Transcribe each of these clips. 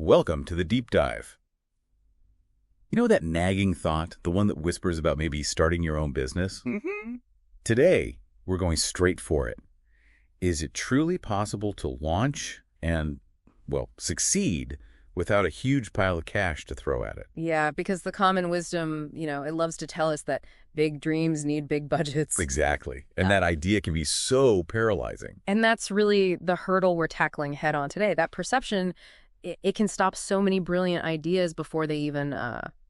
Welcome to the deep dive. You know that nagging thought, the one that whispers about maybe starting your own business? Mm-hmm. Today, we're going straight for it. Is it truly possible to launch and, well, succeed without a huge pile of cash to throw at it? Yeah, because the common wisdom, it loves to tell us that big dreams need big budgets. Exactly. And Yeah. that idea can be so paralyzing. And that's really the hurdle we're tackling head on today. That perception, it can stop so many brilliant ideas before they even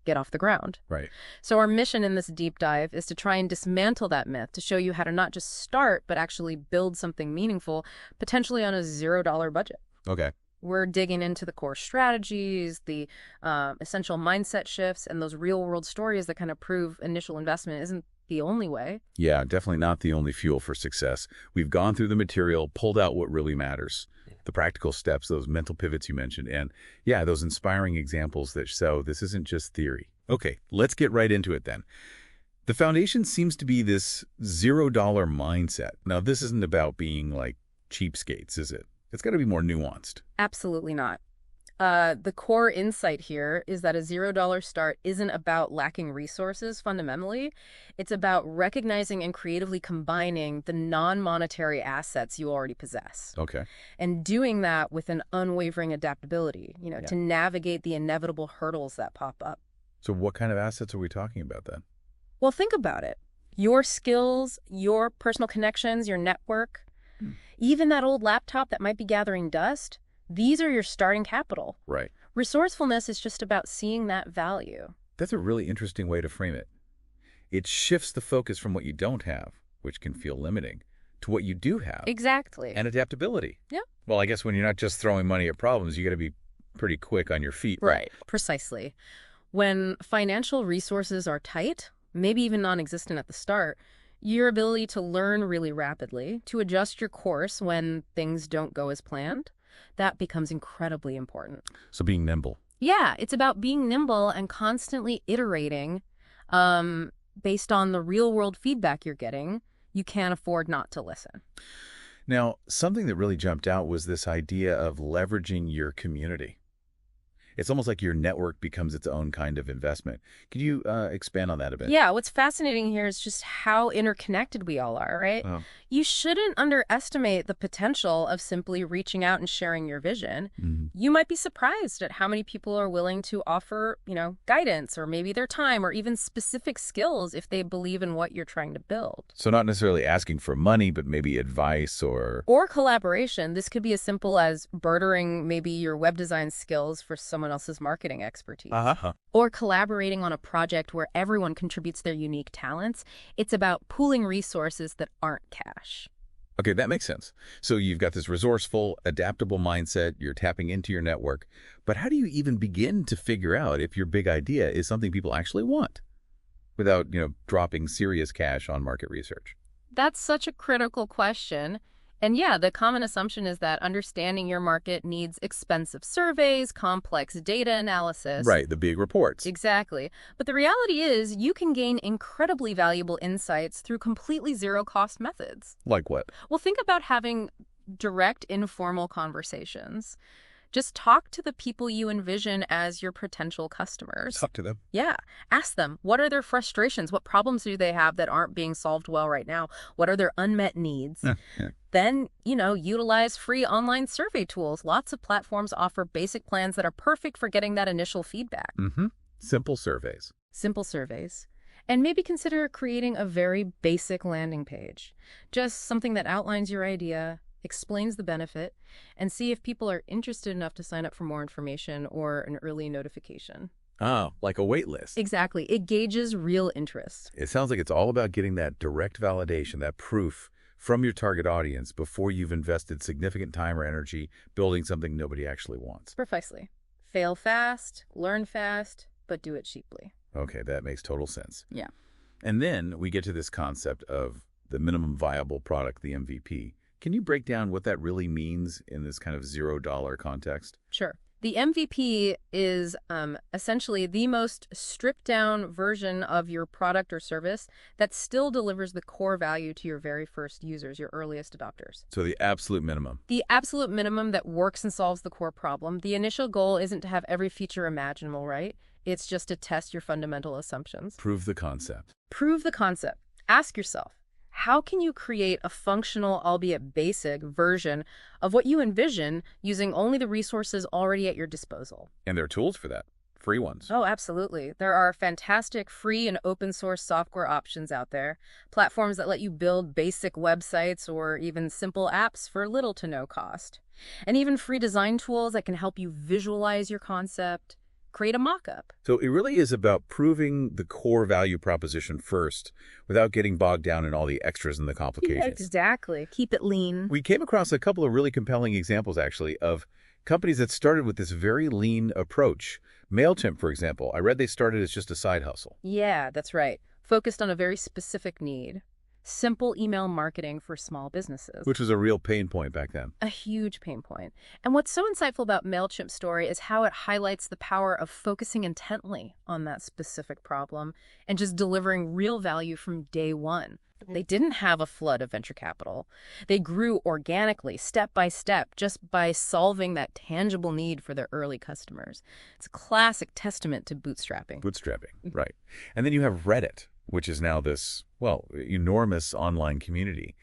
get off the ground. Right. So our mission in this deep dive is to try and dismantle that myth, to show you how to not just start, but actually build something meaningful, potentially on a $0 budget. Okay. We're digging into the core strategies, the essential mindset shifts, and those real-world stories that kind of prove initial investment isn't the only way. Yeah, definitely not the only fuel for success. We've gone through the material, pulled out what really matters, the practical steps, those mental pivots you mentioned, and yeah, those inspiring examples that show this isn't just theory. Okay, let's get right into it then. The foundation seems to be this $0 mindset. Now, this isn't about being like cheapskates, is it? It's got to be more nuanced. Absolutely not. The core insight here is that a $0 start isn't about lacking resources fundamentally. It's about recognizing and creatively combining the non-monetary assets you already possess. Okay. And doing that with an unwavering adaptability, Yeah. to navigate the inevitable hurdles that pop up. So what kind of assets are we talking about then? Well, think about it. Your skills, your personal connections, your network, even that old laptop that might be gathering dust, these are your starting capital. Right. Resourcefulness is just about seeing that value. That's a really interesting way to frame it. It shifts the focus from what you don't have, which can feel limiting, to what you do have. Exactly. And adaptability. Yeah. Well, I guess when you're not just throwing money at problems, you got to be pretty quick on your feet. Right. Precisely. When financial resources are tight, maybe even non-existent at the start, your ability to learn really rapidly, to adjust your course when things don't go as planned, that becomes incredibly important. So being nimble. Yeah, it's about being nimble and constantly iterating based on the real-world feedback you're getting. You can't afford not to listen. Now, something that really jumped out was this idea of leveraging your community. It's almost like your network becomes its own kind of investment. Could you expand on that a bit? Yeah, what's fascinating here is just how interconnected we all are, right? Oh. You shouldn't underestimate the potential of simply reaching out and sharing your vision. Mm-hmm. You might be surprised at how many people are willing to offer, guidance or maybe their time or even specific skills if they believe in what you're trying to build. So not necessarily asking for money, but maybe advice or... Or collaboration. This could be as simple as bartering maybe your web design skills for someone else's marketing expertise. Uh-huh. Or collaborating on a project where everyone contributes their unique talents. It's about pooling resources that aren't cash. Okay, that makes sense. So you've got this resourceful, adaptable mindset, you're tapping into your network, but how do you even begin to figure out if your big idea is something people actually want without, dropping serious cash on market research? That's such a critical question. And yeah, the common assumption is that understanding your market needs expensive surveys, complex data analysis. Right, the big reports. Exactly. But the reality is you can gain incredibly valuable insights through completely zero-cost methods. Like what? Well, think about having direct, informal conversations. Just talk to the people you envision as your potential customers. Talk to them. Yeah. Ask them, what are their frustrations? What problems do they have that aren't being solved well right now? What are their unmet needs? Yeah. Then, utilize free online survey tools. Lots of platforms offer basic plans that are perfect for getting that initial feedback. Mm-hmm. Simple surveys. Simple surveys. And maybe consider creating a very basic landing page. Just something that outlines your idea, explains the benefit, and see if people are interested enough to sign up for more information or an early notification. Oh, like a wait list. Exactly. It gauges real interest. It sounds like it's all about getting that direct validation, that proof from your target audience before you've invested significant time or energy building something nobody actually wants. Precisely. Fail fast, learn fast, but do it cheaply. Okay, that makes total sense. Yeah. And then we get to this concept of the minimum viable product, the MVP. Can you break down what that really means in this kind of $0 context? Sure. The MVP is essentially the most stripped-down version of your product or service that still delivers the core value to your very first users, your earliest adopters. So the absolute minimum. The absolute minimum that works and solves the core problem. The initial goal isn't to have every feature imaginable, right? It's just to test your fundamental assumptions. Prove the concept. Prove the concept. Ask yourself, how can you create a functional, albeit basic, version of what you envision using only the resources already at your disposal? And there are tools for that. Free ones. Oh, absolutely. There are fantastic free and open source software options out there. Platforms that let you build basic websites or even simple apps for little to no cost. And even free design tools that can help you visualize your concept, create a mock-up. So it really is about proving the core value proposition first without getting bogged down in all the extras and the complications. Yeah, exactly. Keep it lean. We came across a couple of really compelling examples, actually, of companies that started with this very lean approach. MailChimp, for example, I read they started as just a side hustle. Yeah, that's right. Focused on a very specific need. Simple email marketing for small businesses. Which was a real pain point back then. A huge pain point. And what's so insightful about MailChimp's story is how it highlights the power of focusing intently on that specific problem and just delivering real value from day one. They didn't have a flood of venture capital. They grew organically, step by step, just by solving that tangible need for their early customers. It's a classic testament to bootstrapping. Bootstrapping, right. And then you have Reddit, which is now this, well, enormous online community.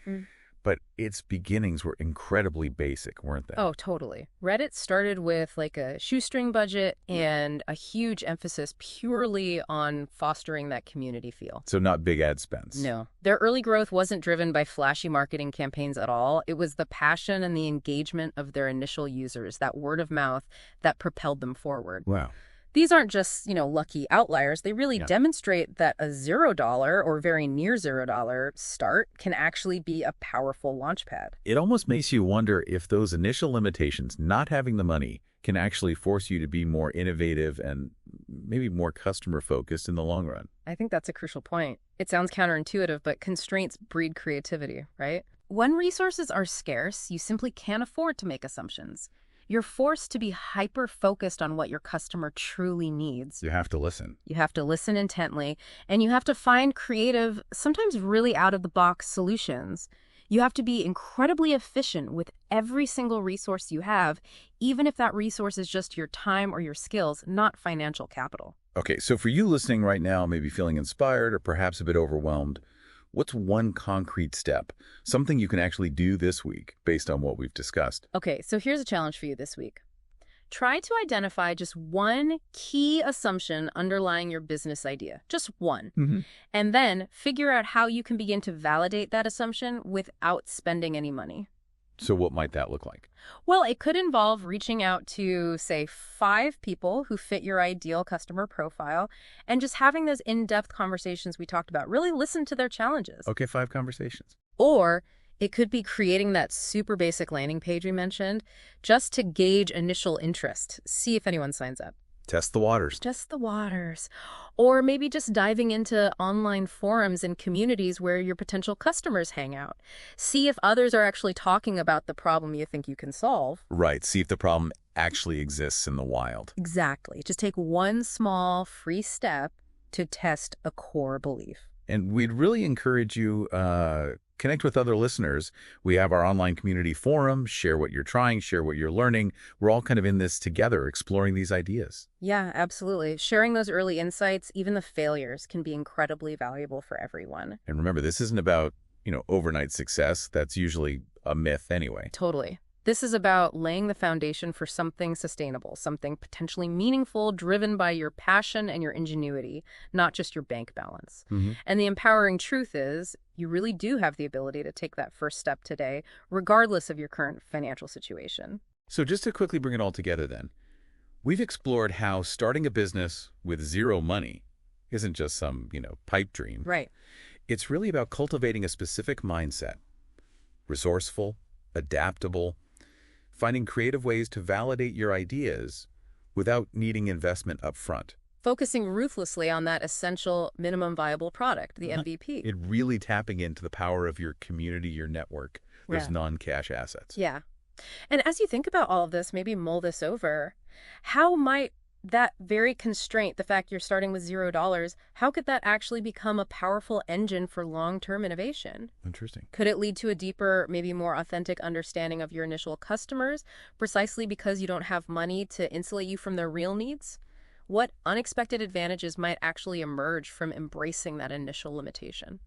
But its beginnings were incredibly basic, weren't they? Oh, totally. Reddit started with like a shoestring budget and a huge emphasis purely on fostering that community feel. So not big ad spends. No. Their early growth wasn't driven by flashy marketing campaigns at all. It was the passion and the engagement of their initial users, that word of mouth, that propelled them forward. Wow. These aren't just, lucky outliers. They really demonstrate that a $0 or very near $0 start can actually be a powerful launchpad. It almost makes you wonder if those initial limitations, not having the money, can actually force you to be more innovative and maybe more customer-focused in the long run. I think that's a crucial point. It sounds counterintuitive, but constraints breed creativity, right? When resources are scarce, you simply can't afford to make assumptions. You're forced to be hyper-focused on what your customer truly needs. You have to listen. You have to listen intently, and you have to find creative, sometimes really out-of-the-box solutions. You have to be incredibly efficient with every single resource you have, even if that resource is just your time or your skills, not financial capital. Okay, so for you listening right now, maybe feeling inspired or perhaps a bit overwhelmed, what's one concrete step, something you can actually do this week based on what we've discussed? Okay, so here's a challenge for you this week. Try to identify just one key assumption underlying your business idea, just one, and then figure out how you can begin to validate that assumption without spending any money. So what might that look like? Well, it could involve reaching out to, say, 5 people who fit your ideal customer profile and just having those in-depth conversations we talked about. Really listen to their challenges. Okay, 5 conversations. Or it could be creating that super basic landing page we mentioned just to gauge initial interest, see if anyone signs up. Test the waters. Test the waters. Or maybe just diving into online forums and communities where your potential customers hang out. See if others are actually talking about the problem you think you can solve. Right. See if the problem actually exists in the wild. Exactly. Just take one small free step to test a core belief. And we'd really encourage you connect with other listeners. We have our online community forum, share what you're trying, share what you're learning. We're all kind of in this together, exploring these ideas. Yeah, absolutely. Sharing those early insights, even the failures, can be incredibly valuable for everyone. And remember, this isn't about, overnight success. That's usually a myth anyway. Totally. This is about laying the foundation for something sustainable, something potentially meaningful, driven by your passion and your ingenuity, not just your bank balance. And the empowering truth is, you really do have the ability to take that first step today, regardless of your current financial situation. So just to quickly bring it all together then, we've explored how starting a business with zero money isn't just some, pipe dream. Right. It's really about cultivating a specific mindset, resourceful, adaptable, finding creative ways to validate your ideas without needing investment up front. Focusing ruthlessly on that essential minimum viable product, the MVP. It really tapping into the power of your community, your network, those non-cash assets. Yeah. And as you think about all of this, maybe mull this over. How might that very constraint, the fact you're starting with $0, how could that actually become a powerful engine for long-term innovation? Interesting. Could it lead to a deeper, maybe more authentic understanding of your initial customers, precisely because you don't have money to insulate you from their real needs? What unexpected advantages might actually emerge from embracing that initial limitation?